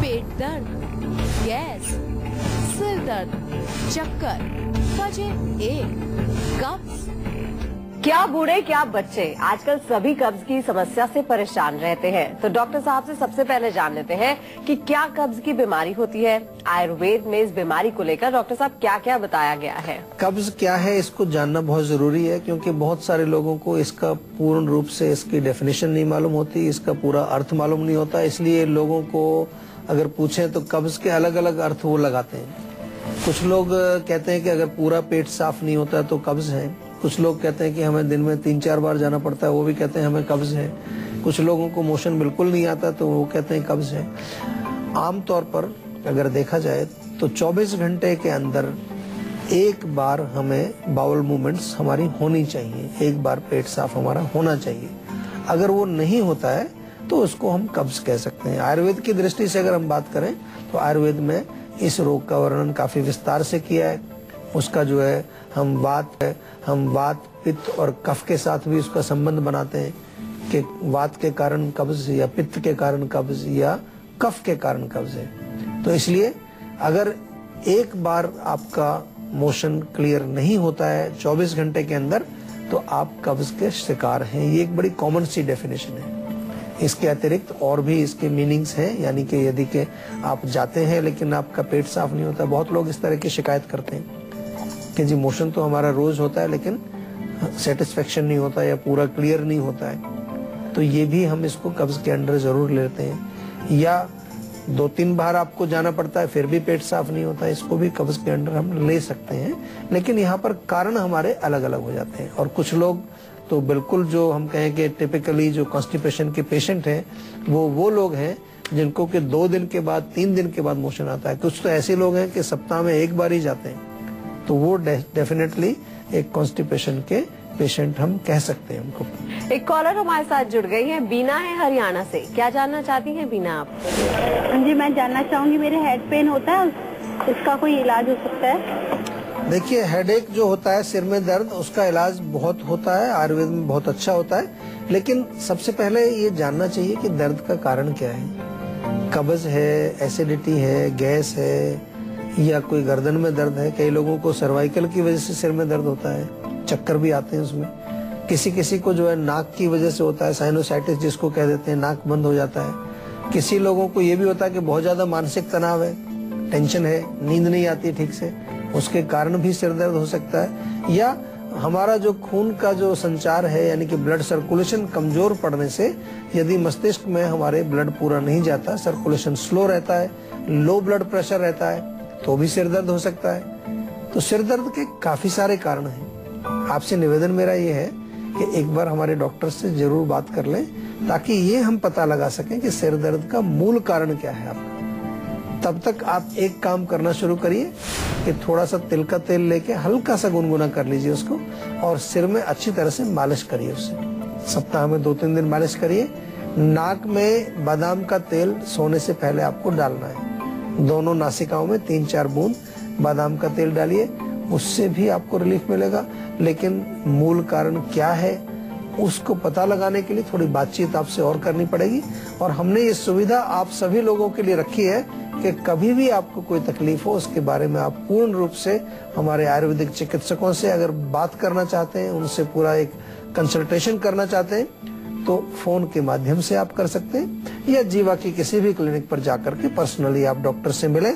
पेट दर्द, गैस, सिर दर्द, चक्कर, वजह एक, कब्ज। क्या बूढ़े क्या बच्चे आजकल सभी कब्ज की समस्या से परेशान रहते हैं। तो डॉक्टर साहब से सबसे पहले जान लेते हैं कि क्या कब्ज की बीमारी होती है। आयुर्वेद में इस बीमारी को लेकर डॉक्टर साहब क्या क्या बताया गया है। कब्ज क्या है इसको जानना बहुत जरूरी है, क्योंकि बहुत सारे लोगों को इसका पूर्ण रूप से इसकी डेफिनेशन नहीं मालूम होती, इसका पूरा अर्थ मालूम नहीं होता। इसलिए लोगों को अगर पूछें तो कब्ज के अलग अलग अर्थ वो लगाते हैं। कुछ लोग कहते हैं कि अगर पूरा पेट साफ नहीं होता तो कब्ज है। कुछ लोग कहते हैं कि हमें दिन में 3-4 बार जाना पड़ता है, वो भी कहते हैं हमें कब्ज है। कुछ लोगों को मोशन बिल्कुल नहीं आता तो वो कहते हैं कब्ज है। आमतौर पर अगर देखा जाए तो 24 घंटे के अंदर एक बार हमें बाउल मूवमेंट्स हमारी होनी चाहिए, एक बार पेट साफ हमारा होना चाहिए। अगर वो नहीं होता है तो उसको हम कब्ज कह सकते हैं। आयुर्वेद की दृष्टि से अगर हम बात करें तो आयुर्वेद में इस रोग का वर्णन काफी विस्तार से किया है। उसका जो है हम वात, पित्त और कफ के साथ भी उसका संबंध बनाते हैं कि वात के कारण कब्ज या पित्त के कारण कब्ज या कफ के कारण कब्ज है। तो इसलिए अगर एक बार आपका मोशन क्लियर नहीं होता है 24 घंटे के अंदर तो आप कब्ज के शिकार हैं। ये एक बड़ी कॉमन सी डेफिनेशन है। इसके अतिरिक्त और भी इसके मीनिंग्स हैं, यानी कि यदि के आप जाते हैं लेकिन आपका पेट साफ नहीं होता। बहुत लोग इस तरह की शिकायत करते हैं कि जी मोशन तो हमारा रोज होता है लेकिन सेटिस्फेक्शन नहीं होता या पूरा क्लियर नहीं होता है, तो ये भी हम इसको कब्ज के अंडर जरूर लेते हैं। या 2-3 बार आपको जाना पड़ता है फिर भी पेट साफ नहीं होता, इसको भी कब्ज के अंडर हम ले सकते हैं। लेकिन यहाँ पर कारण हमारे अलग अलग हो जाते हैं। और कुछ लोग तो बिल्कुल जो हम कहें कि टिपिकली जो कॉन्स्टिपेशन के पेशेंट हैं वो लोग हैं जिनको कि 2 दिन के बाद 3 दिन के बाद मोशन आता है। कुछ तो ऐसे लोग हैं कि सप्ताह में एक बार ही जाते हैं, तो वो डेफिनेटली एक कॉन्स्टिपेशन के पेशेंट हम कह सकते हैं उनको। एक कॉलर हमारे साथ जुड़ गई है, बीना है हरियाणा से। क्या जानना चाहती हैं बीना आप? जी मैं जानना चाहूंगी, मेरे हेड पेन होता है, इसका कोई इलाज हो सकता है? देखिए, हेडेक जो होता है, सिर में दर्द, उसका इलाज बहुत होता है, आयुर्वेद में बहुत अच्छा होता है। लेकिन सबसे पहले ये जानना चाहिए कि दर्द का कारण क्या है। कब्ज है, एसिडिटी है, गैस है या कोई गर्दन में दर्द है। कई लोगों को सर्वाइकल की वजह से सिर में दर्द होता है, चक्कर भी आते हैं उसमें। किसी किसी को जो है नाक की वजह से होता है, साइनोसाइटिस जिसको कह देते हैं, नाक बंद हो जाता है। किसी लोगों को ये भी होता है कि बहुत ज्यादा मानसिक तनाव है, टेंशन है, नींद नहीं आती ठीक से, उसके कारण भी सिर दर्द हो सकता है। या हमारा जो खून का जो संचार है, यानी कि ब्लड सर्कुलेशन कमजोर पड़ने से यदि मस्तिष्क में हमारे ब्लड पूरा नहीं जाता, सर्कुलेशन स्लो रहता है, लो ब्लड प्रेशर रहता है, तो भी सिर दर्द हो सकता है। तो सिर दर्द के काफी सारे कारण हैं। आपसे निवेदन मेरा ये है कि एक बार हमारे डॉक्टर से जरूर बात कर लें, ताकि ये हम पता लगा सकें कि सिर दर्द का मूल कारण क्या है आपका। तब तक आप एक काम करना शुरू करिए कि थोड़ा सा तिल का तेल लेके हल्का सा गुनगुना कर लीजिए उसको, और सिर में अच्छी तरह से मालिश करिए उससे। सप्ताह में 2-3 दिन मालिश करिए। नाक में बादाम का तेल सोने से पहले आपको डालना है। दोनों नासिकाओं में 3-4 बूंद बादाम का तेल डालिए, उससे भी आपको रिलीफ मिलेगा। लेकिन मूल कारण क्या है उसको पता लगाने के लिए थोड़ी बातचीत आपसे और करनी पड़ेगी। और हमने ये सुविधा आप सभी लोगों के लिए रखी है कि कभी भी आपको कोई तकलीफ हो उसके बारे में आप पूर्ण रूप से हमारे आयुर्वेदिक चिकित्सकों से अगर बात करना चाहते हैं, उनसे पूरा एक कंसल्टेशन करना चाहते हैं, तो फोन के माध्यम से आप कर सकते हैं, या जीवा की किसी भी क्लिनिक पर जाकर के पर्सनली आप डॉक्टर से मिलें।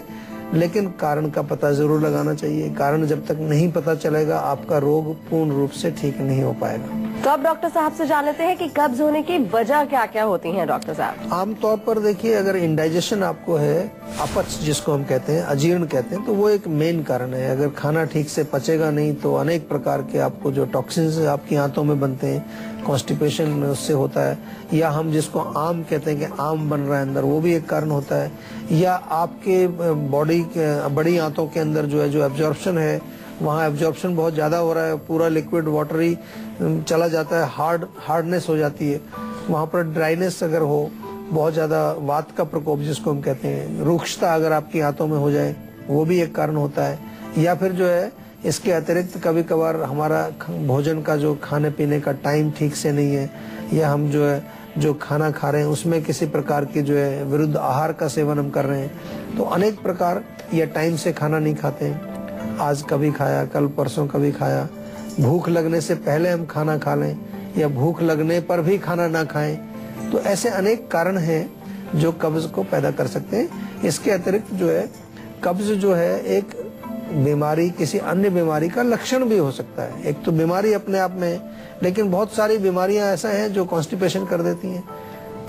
लेकिन कारण का पता जरूर लगाना चाहिए। कारण जब तक नहीं पता चलेगा आपका रोग पूर्ण रूप से ठीक नहीं हो पाएगा। तो अब डॉक्टर साहब से जान लेते हैं कि कब्ज होने की वजह क्या क्या होती है डॉक्टर साहब। आमतौर पर देखिए, अगर इंडाइजेशन आपको है, अपच जिसको हम कहते हैं, अजीर्ण कहते हैं, तो वो एक मेन कारण है। अगर खाना ठीक से पचेगा नहीं तो अनेक प्रकार के आपको जो टॉक्सिन्स आपकी आंतों में बनते हैं, कॉन्स्टिपेशन उससे होता है। या हम जिसको आम कहते हैं कि आम बन रहा है अंदर, वो भी एक कारण होता है। या आपके बॉडी के बड़ी आंतों के अंदर जो है जो एब्जॉर्प्शन है, वहाँ एब्जॉर्प्शन बहुत ज्यादा हो रहा है, पूरा लिक्विड वाटरी चला जाता है, हार्डनेस हो जाती है। वहाँ पर ड्राइनेस अगर हो, बहुत ज्यादा वात का प्रकोप जिसको हम कहते हैं, रुक्षता अगर आपकी आंतों में हो जाए, वो भी एक कारण होता है। या फिर जो है इसके अतिरिक्त कभी कभार हमारा भोजन का जो खाने पीने का टाइम ठीक से नहीं है, या हम जो है जो खाना खा रहे हैं उसमें किसी प्रकार की जो है विरुद्ध आहार का सेवन हम कर रहे हैं, तो अनेक प्रकार, या टाइम से खाना नहीं खाते हैं, आज कभी खाया, कल परसों कभी खाया, भूख लगने से पहले हम खाना खा लें या भूख लगने पर भी खाना ना खाएं, तो ऐसे अनेक कारण हैं जो कब्ज को पैदा कर सकते हैं। इसके अतिरिक्त जो है कब्ज जो है एक बीमारी, किसी अन्य बीमारी का लक्षण भी हो सकता है। एक तो बीमारी अपने आप में, लेकिन बहुत सारी बीमारियां ऐसा हैं जो कॉन्स्टिपेशन कर देती हैं।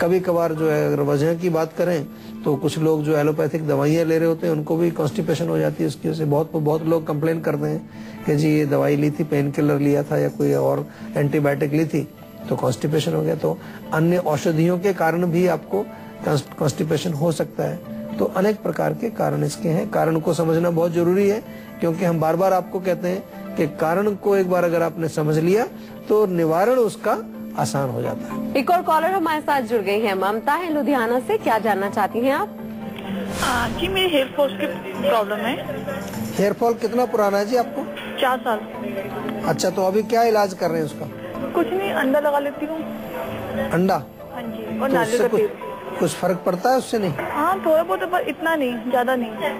कभी कभार जो है अगर वजह की बात करें तो कुछ लोग जो एलोपैथिक दवाइयां ले रहे होते हैं उनको भी कॉन्स्टिपेशन हो जाती है उसकी वजह से। बहुत लोग कंप्लेन करते हैं कि जी ये दवाई ली थी, पेन किलर लिया था या कोई और एंटीबायोटिक ली थी तो कॉन्स्टिपेशन हो गया। तो अन्य औषधियों के कारण भी आपको कॉन्स्टिपेशन हो सकता है। तो अनेक प्रकार के कारण इसके हैं। कारण को समझना बहुत जरूरी है, क्योंकि हम बार बार आपको कहते हैं कि कारण को एक बार अगर आपने समझ लिया तो निवारण उसका आसान हो जाता है। एक और कॉलर हमारे साथ जुड़ गई है, ममता है लुधियाना से। क्या जानना चाहती हैं आप? जी मेरे हेयर फॉल की प्रॉब्लम है। हेयर फॉल कितना पुराना है जी आपको? 4 साल। अच्छा, तो अभी क्या इलाज कर रहे हैं उसका? कुछ नहीं, अंडा लगा लेती हूँ। अंडा? हाँ जी, और तो नारियल का तेल। कुछ फर्क पड़ता है उससे? नहीं, हाँ थोड़ा बहुत, पर इतना नहीं, ज्यादा नहीं।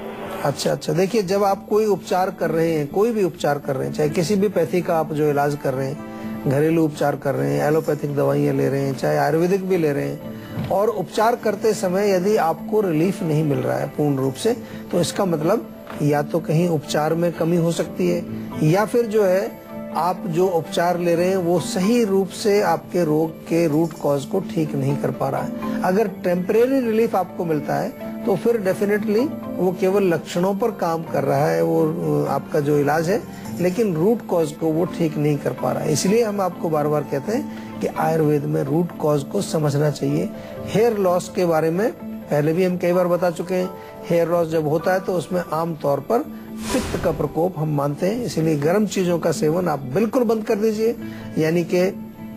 अच्छा, देखिए, जब आप कोई उपचार कर रहे हैं, कोई भी उपचार कर रहे हैं, चाहे किसी भी पैथी का आप जो इलाज कर रहे हैं, घरेलू उपचार कर रहे हैं, एलोपैथिक दवाइयां ले रहे हैं, चाहे आयुर्वेदिक भी ले रहे हैं, और उपचार करते समय यदि आपको रिलीफ नहीं मिल रहा है पूर्ण रूप से, तो इसका मतलब या तो कहीं उपचार में कमी हो सकती है, या फिर जो है आप जो उपचार ले रहे हैं वो सही रूप से आपके रोग के रूट कॉज को ठीक नहीं कर पा रहा है। अगर टेम्परेरी रिलीफ आपको मिलता है तो फिर डेफिनेटली वो केवल लक्षणों पर काम कर रहा है, वो आपका जो इलाज है, लेकिन रूट कॉज को वो ठीक नहीं कर पा रहा है। इसलिए हम आपको बार बार कहते हैं कि आयुर्वेद में रूट कॉज को समझना चाहिए। हेयर लॉस के बारे में पहले भी हम कई बार बता चुके हैं। हेयर लॉस जब होता है तो उसमें आमतौर पर पित्त का प्रकोप हम मानते हैं, इसलिए गर्म चीजों का सेवन आप बिल्कुल बंद कर दीजिए। यानी कि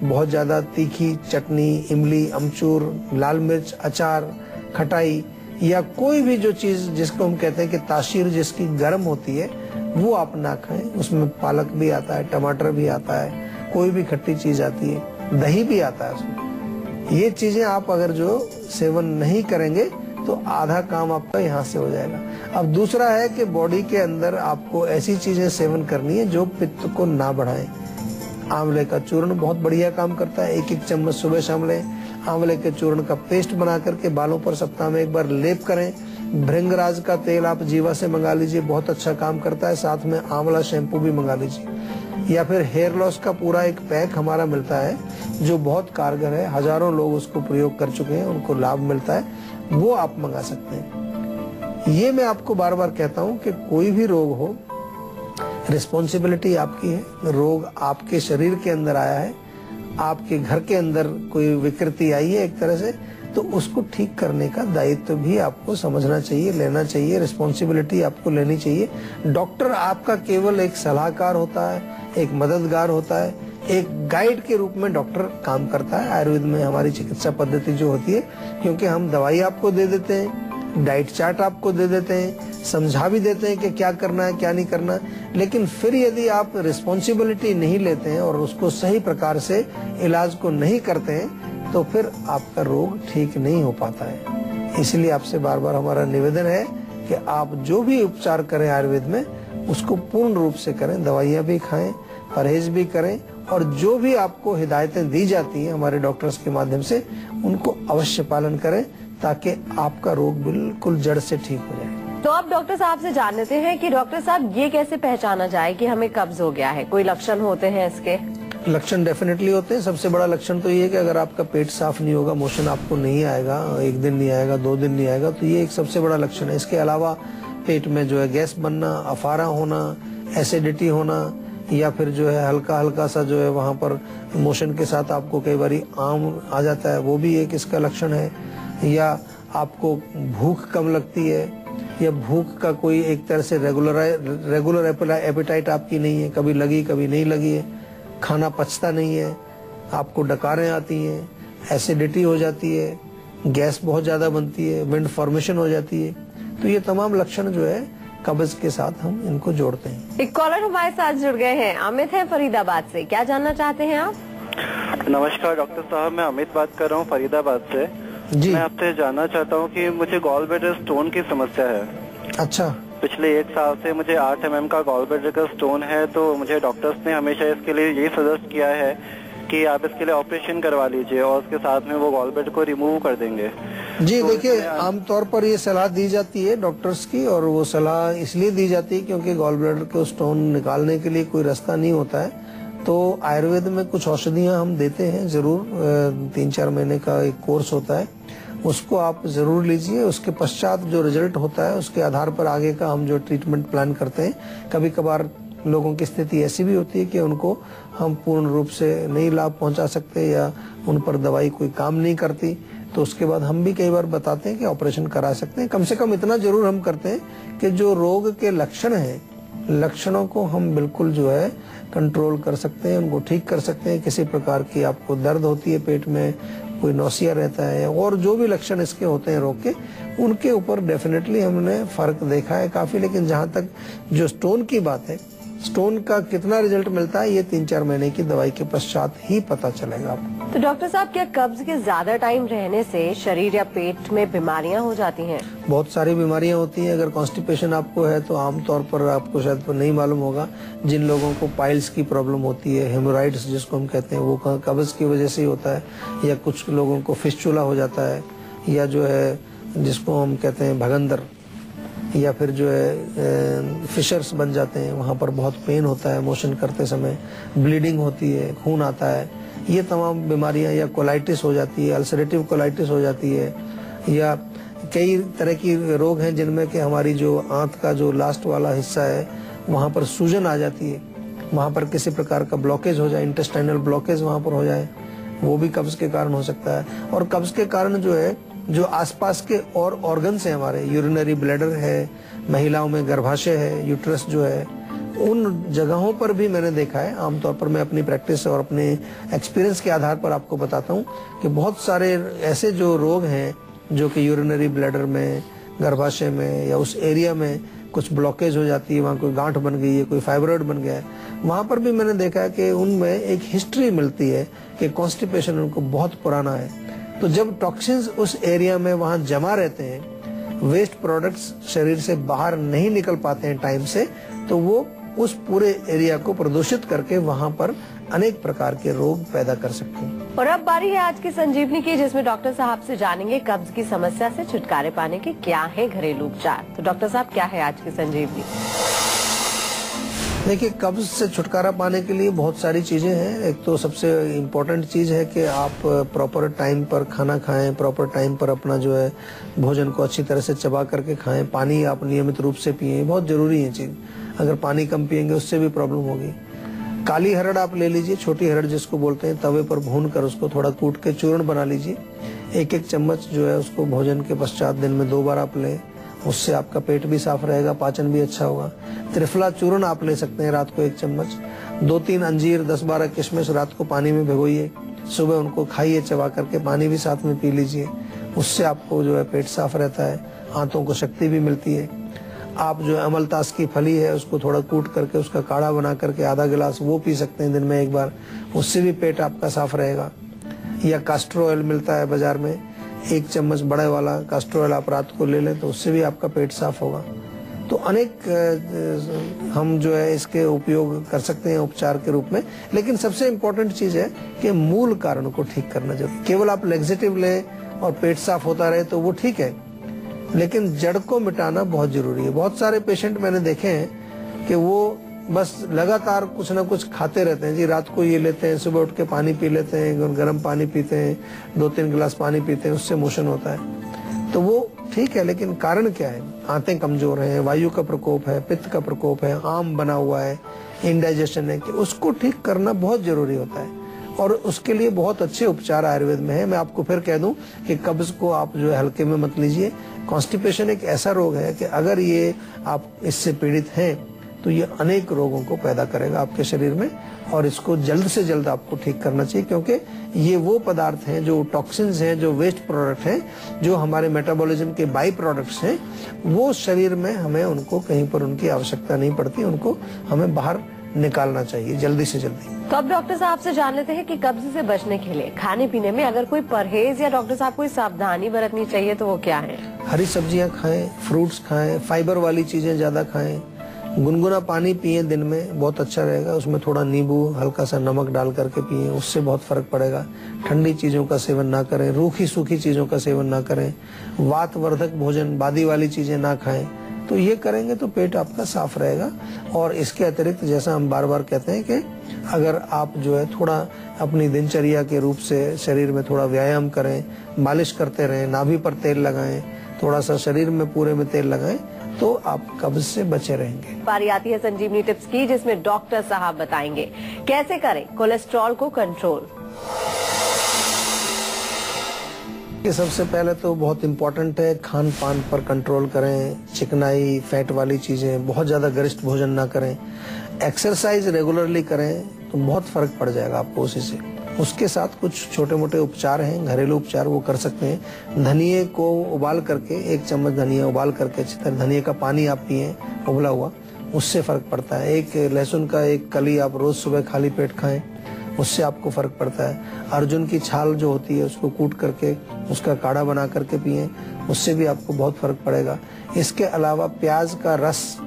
बहुत ज्यादा तीखी चटनी, इमली, अमचूर, लाल मिर्च, अचार, खटाई, या कोई भी जो चीज जिसको हम कहते हैं कि तासीर जिसकी गर्म होती है वो आप ना खाएं। उसमें पालक भी आता है, टमाटर भी आता है, कोई भी खट्टी चीज आती है, दही भी आता है उसमें। ये चीजें आप अगर जो सेवन नहीं करेंगे तो आधा काम आपका यहाँ से हो जाएगा। अब दूसरा है कि बॉडी के अंदर आपको ऐसी चीजें सेवन करनी है जो पित्त को ना बढ़ाएं। आंवले का चूर्ण बहुत बढ़िया काम करता है। 1-1 चम्मच सुबह शाम लें। आंवले के चूर्ण का पेस्ट बना करके बालों पर सप्ताह में एक बार लेप करें। भृंगराज का तेल आप जीवा से मंगा लीजिए, बहुत अच्छा काम करता है। साथ में आंवला शैम्पू भी मंगा लीजिए। या फिर हेयर लॉस का पूरा एक पैक हमारा मिलता है जो बहुत कारगर है, हजारों लोग उसको प्रयोग कर चुके हैं, उनको लाभ मिलता है, वो आप मंगा सकते हैं। ये मैं आपको बार बार कहता हूँ कि कोई भी रोग हो, रिस्पॉन्सिबिलिटी आपकी है। रोग आपके शरीर के अंदर आया है, आपके घर के अंदर कोई विकृति आई है एक तरह से, तो उसको ठीक करने का दायित्व भी आपको समझना चाहिए, लेना चाहिए। रिस्पॉन्सिबिलिटी आपको लेनी चाहिए। डॉक्टर आपका केवल एक सलाहकार होता है, एक मददगार होता है, एक गाइड के रूप में डॉक्टर काम करता है। आयुर्वेद में हमारी चिकित्सा पद्धति जो होती है, क्योंकि हम दवाई आपको दे देते हैं, डाइट चार्ट आपको दे देते हैं, समझा भी देते हैं कि क्या करना है क्या नहीं करना, लेकिन फिर यदि आप रिस्पॉन्सिबिलिटी नहीं लेते हैं और उसको सही प्रकार से इलाज को नहीं करते हैं तो फिर आपका रोग ठीक नहीं हो पाता है। इसलिए आपसे बार बार हमारा निवेदन है कि आप जो भी उपचार करें आयुर्वेद में उसको पूर्ण रूप से करें। दवाइयाँ भी खाएं, परहेज भी करें, और जो भी आपको हिदायतें दी जाती हैं हमारे डॉक्टर्स के माध्यम से उनको अवश्य पालन करें, ताकि आपका रोग बिल्कुल जड़ से ठीक हो जाए। तो अब डॉक्टर साहब से जान लेते हैं कि डॉक्टर साहब ये कैसे पहचाना जाए कि हमें कब्ज हो गया है? कोई लक्षण होते हैं इसके? लक्षण डेफिनेटली होते हैं। सबसे बड़ा लक्षण तो ये है कि अगर आपका पेट साफ नहीं होगा, मोशन आपको नहीं आएगा, 1 दिन नहीं आएगा, 2 दिन नहीं आएगा, तो ये एक सबसे बड़ा लक्षण है। इसके अलावा पेट में जो है गैस बनना, अफारा होना, एसिडिटी होना, या फिर जो है हल्का हल्का सा जो है वहाँ पर मोशन के साथ आपको कई बार आम आ जाता है, वो भी एक इसका लक्षण है। या आपको भूख कम लगती है, या भूख का कोई एक तरह से रेगुलर एपेटाइट आपकी नहीं है, कभी लगी कभी नहीं लगी है, खाना पचता नहीं है, आपको डकारें आती हैं, एसिडिटी हो जाती है, गैस बहुत ज्यादा बनती है, विंड फॉर्मेशन हो जाती है, तो ये तमाम लक्षण जो है कब्ज के साथ हम इनको जोड़ते हैं। एक कॉलर हमारे साथ जुड़ गए हैं, अमित है फरीदाबाद से। क्या जानना चाहते हैं आप? नमस्कार डॉक्टर साहब, मैं अमित बात कर रहा हूँ फरीदाबाद से। जी। मैं आपसे जानना चाहता हूँ कि मुझे गॉल ब्लैडर स्टोन की समस्या है। अच्छा। पिछले 1 साल से मुझे 8 mm का गॉल ब्लैडर का स्टोन है, तो मुझे डॉक्टर्स ने हमेशा इसके लिए यही सजेस्ट किया है कि आप इसके लिए ऑपरेशन करवा लीजिए और उसके साथ में वो गॉल ब्लैडर को रिमूव कर देंगे। जी तो देखिए, आमतौर पर ये सलाह दी जाती है डॉक्टर्स की, और वो सलाह इसलिए दी जाती है क्योंकि गॉल ब्लैडर को स्टोन निकालने के लिए कोई रास्ता नहीं होता है। तो आयुर्वेद में कुछ औषधियां हम देते हैं जरूर, 3-4 महीने का एक कोर्स होता है, उसको आप जरूर लीजिए। उसके पश्चात जो रिजल्ट होता है उसके आधार पर आगे का हम जो ट्रीटमेंट प्लान करते हैं। कभी कभार लोगों की स्थिति ऐसी भी होती है कि उनको हम पूर्ण रूप से नहीं लाभ पहुंचा सकते या उन पर दवाई कोई काम नहीं करती, तो उसके बाद हम भी कई बार बताते हैं कि ऑपरेशन करा सकते हैं। कम से कम इतना जरूर हम करते हैं कि जो रोग के लक्षण हैं, लक्षणों को हम बिल्कुल जो है कंट्रोल कर सकते हैं, उनको ठीक कर सकते हैं। किसी प्रकार की आपको दर्द होती है पेट में, कोई नौसिया रहता है, और जो भी लक्षण इसके होते हैं रोग के, उनके ऊपर डेफिनेटली हमने फर्क देखा है काफी। लेकिन जहाँ तक जो स्टोन की बात है, स्टोन का कितना रिजल्ट मिलता है ये 3-4 महीने की दवाई के पश्चात ही पता चलेगा आपको। तो डॉक्टर साहब, क्या कब्ज के ज्यादा टाइम रहने से शरीर या पेट में बीमारियां हो जाती हैं? बहुत सारी बीमारियां होती हैं। अगर कॉन्स्टिपेशन आपको है तो आमतौर पर आपको शायद नहीं मालूम होगा, जिन लोगों को पाइल्स की प्रॉब्लम होती है, हेमोराइड्स जिसको हम कहते हैं, वो कब्ज की वजह से ही होता है। या कुछ लोगों को फिस्चुला हो जाता है, या जो है जिसको हम कहते हैं भगंदर, या फिर जो है फिशर्स बन जाते हैं, वहाँ पर बहुत पेन होता है मोशन करते समय, ब्लीडिंग होती है, खून आता है, ये तमाम बीमारियां, या कोलाइटिस हो जाती है, अल्सरेटिव कोलाइटिस हो जाती है, या कई तरह की रोग हैं जिनमें कि हमारी जो आंत का जो लास्ट वाला हिस्सा है वहाँ पर सूजन आ जाती है, वहाँ पर किसी प्रकार का ब्लॉकेज हो जाए, इंटेस्टाइनल ब्लॉकेज वहाँ पर हो जाए, वो भी कब्ज के कारण हो सकता है। और कब्ज के कारण जो है, जो आसपास के और ऑर्गन्स हैं हमारे, यूरिनरी ब्लैडर है, महिलाओं में गर्भाशय है, यूट्रस जो है, उन जगहों पर भी मैंने देखा है। आमतौर पर मैं अपनी प्रैक्टिस और अपने एक्सपीरियंस के आधार पर आपको बताता हूँ कि बहुत सारे ऐसे जो रोग हैं जो कि यूरिनरी ब्लैडर में, गर्भाशय में, या उस एरिया में कुछ ब्लॉकेज हो जाती है, वहाँ कोई गांठ बन गई है, कोई फाइब्रॉइड बन गया है, वहाँ पर भी मैंने देखा है कि उनमें एक हिस्ट्री मिलती है कि कॉन्स्टिपेशन उनको बहुत पुराना है। तो जब टॉक्सिन्स उस एरिया में वहाँ जमा रहते हैं, वेस्ट प्रोडक्ट्स शरीर से बाहर नहीं निकल पाते हैं टाइम से, तो वो उस पूरे एरिया को प्रदूषित करके वहाँ पर अनेक प्रकार के रोग पैदा कर सकते हैं। और अब बारी है आज की संजीवनी की, जिसमें डॉक्टर साहब से जानेंगे कब्ज की समस्या से छुटकारे पाने के क्या है घरेलू उपचार। तो डॉक्टर साहब, क्या है आज की संजीवनी? देखिए, कब्ज से छुटकारा पाने के लिए बहुत सारी चीजें हैं। एक तो सबसे इम्पोर्टेंट चीज है कि आप प्रॉपर टाइम पर खाना खाएं, प्रॉपर टाइम पर अपना जो है भोजन को अच्छी तरह से चबा करके खाएं, पानी आप नियमित रूप से पिएं, बहुत जरूरी है चीज। अगर पानी कम पिएंगे उससे भी प्रॉब्लम होगी। काली हरड़ आप ले लीजिए, छोटी हरड़ जिसको बोलते हैं, तवे पर भून कर उसको थोड़ा कूट के चूर्ण बना लीजिए। 1-1 चम्मच जो है उसको भोजन के पश्चात दिन में 2 बार आप लें, उससे आपका पेट भी साफ रहेगा, पाचन भी अच्छा होगा। त्रिफला चूर्ण आप ले सकते हैं रात को 1 चम्मच। 2-3 अंजीर, 10-12 किशमिश रात को पानी में भिगोइए, सुबह उनको खाइए चबा करके, पानी भी साथ में पी लीजिए, उससे आपको जो है पेट साफ रहता है, हाथों को शक्ति भी मिलती है। आप जो अमलतास की फली है उसको थोड़ा कूट करके उसका काढ़ा बना करके आधा गिलास वो पी सकते हैं दिन में 1 बार, उससे भी पेट आपका साफ रहेगा। या कास्टर ऑयल मिलता है बाजार में, 1 चम्मच बड़े वाला कास्टर ऑयल आप रात को ले लें तो उससे भी आपका पेट साफ होगा। तो अनेक हम जो है इसके उपयोग कर सकते हैं उपचार के रूप में। लेकिन सबसे इम्पोर्टेंट चीज है कि मूल कारण को ठीक करना जरूरी। केवल आप लेक्सेटिव लें और पेट साफ होता रहे तो वो ठीक है, लेकिन जड़ को मिटाना बहुत जरूरी है। बहुत सारे पेशेंट मैंने देखे हैं कि वो बस लगातार कुछ ना कुछ खाते रहते हैं जी, रात को ये लेते हैं, सुबह उठ के पानी पी लेते हैं, गर्म पानी पीते हैं, 2-3 गिलास पानी पीते हैं, उससे मोशन होता है। तो वो ठीक है, लेकिन कारण क्या है? आंतें कमजोर हैं, वायु का प्रकोप है, पित्त का प्रकोप है, आम बना हुआ है, इंडाइजेशन है, कि उसको ठीक करना बहुत जरूरी होता है। और उसके लिए बहुत अच्छे उपचार आयुर्वेद में है। मैं आपको फिर कह दूं कि कब्ज को आप जो है हल्के में मत लीजिए। कॉन्स्टिपेशन एक ऐसा रोग है कि अगर ये आप इससे पीड़ित हैं तो ये अनेक रोगों को पैदा करेगा आपके शरीर में, और इसको जल्द से जल्द आपको ठीक करना चाहिए, क्योंकि ये वो पदार्थ हैं, जो टॉक्सिन्स हैं, जो वेस्ट प्रोडक्ट हैं, जो हमारे मेटाबॉलिज्म के बाई प्रोडक्ट्स हैं, वो शरीर में हमें उनको कहीं पर उनकी आवश्यकता नहीं पड़ती, उनको हमें बाहर निकालना चाहिए जल्दी से जल्दी। तो अब डॉक्टर साहब से जान लेते हैं कि कब्ज से बचने के लिए खाने पीने में अगर कोई परहेज या डॉक्टर साहब कोई सावधानी बरतनी चाहिए तो वो क्या है? हरी सब्जियां खाएं, फ्रूट्स खाएं, फाइबर वाली चीजें ज्यादा खाएं, गुनगुना पानी पिए दिन में, बहुत अच्छा रहेगा। उसमें थोड़ा नींबू, हल्का सा नमक डाल करके पिए, उससे बहुत फर्क पड़ेगा। ठंडी चीजों का सेवन ना करें, रूखी सूखी चीजों का सेवन ना करें, वातवर्धक भोजन, बादी वाली चीजें ना खाएं। तो ये करेंगे तो पेट आपका साफ रहेगा। और इसके अतिरिक्त जैसा हम बार बार कहते हैं कि अगर आप जो है थोड़ा अपनी दिनचर्या के रूप से शरीर में थोड़ा व्यायाम करें, मालिश करते रहें, नाभि पर तेल लगाएं, थोड़ा सा शरीर में पूरे में तेल लगाएं, तो आप कब्ज से बचे रहेंगे। बारी आती है संजीवनी टिप्स की, जिसमें डॉक्टर साहब बताएंगे कैसे करें कोलेस्ट्रॉल को कंट्रोल। सबसे पहले तो बहुत इम्पोर्टेंट है खान पान पर कंट्रोल करें। चिकनाई, फैट वाली चीजें, बहुत ज्यादा गरिष्ठ भोजन ना करें। एक्सरसाइज रेगुलरली करें तो बहुत फर्क पड़ जाएगा आपको उसी से। उसके साथ कुछ छोटे मोटे उपचार हैं, घरेलू उपचार, वो कर सकते हैं। धनिये को उबाल करके, 1 चम्मच धनिया उबाल करके अच्छी तरह धनिये का पानी आप पिए उबला हुआ, उससे फर्क पड़ता है। एक लहसुन का एक कली आप रोज सुबह खाली पेट खाएं, उससे आपको फर्क पड़ता है। अर्जुन की छाल जो होती है उसको कूट करके उसका काढ़ा बना करके पिए, उससे भी आपको बहुत फर्क पड़ेगा। इसके अलावा प्याज का रस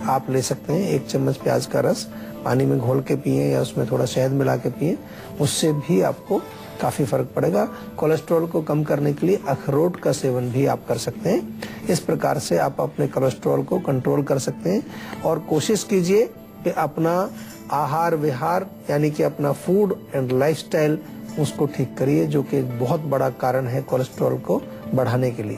आप ले सकते हैं, 1 चम्मच प्याज का रस पानी में घोल के पिए या उसमें थोड़ा शहद मिला के पिए, उससे भी आपको काफी फर्क पड़ेगा। कोलेस्ट्रॉल को कम करने के लिए अखरोट का सेवन भी आप कर सकते हैं। इस प्रकार से आप अपने कोलेस्ट्रॉल को कंट्रोल कर सकते हैं। और कोशिश कीजिए कि अपना आहार विहार यानी कि अपना फूड एंड लाइफस्टाइल उसको ठीक करिए, जो कि बहुत बड़ा कारण है कोलेस्ट्रॉल को बढ़ाने के लिए।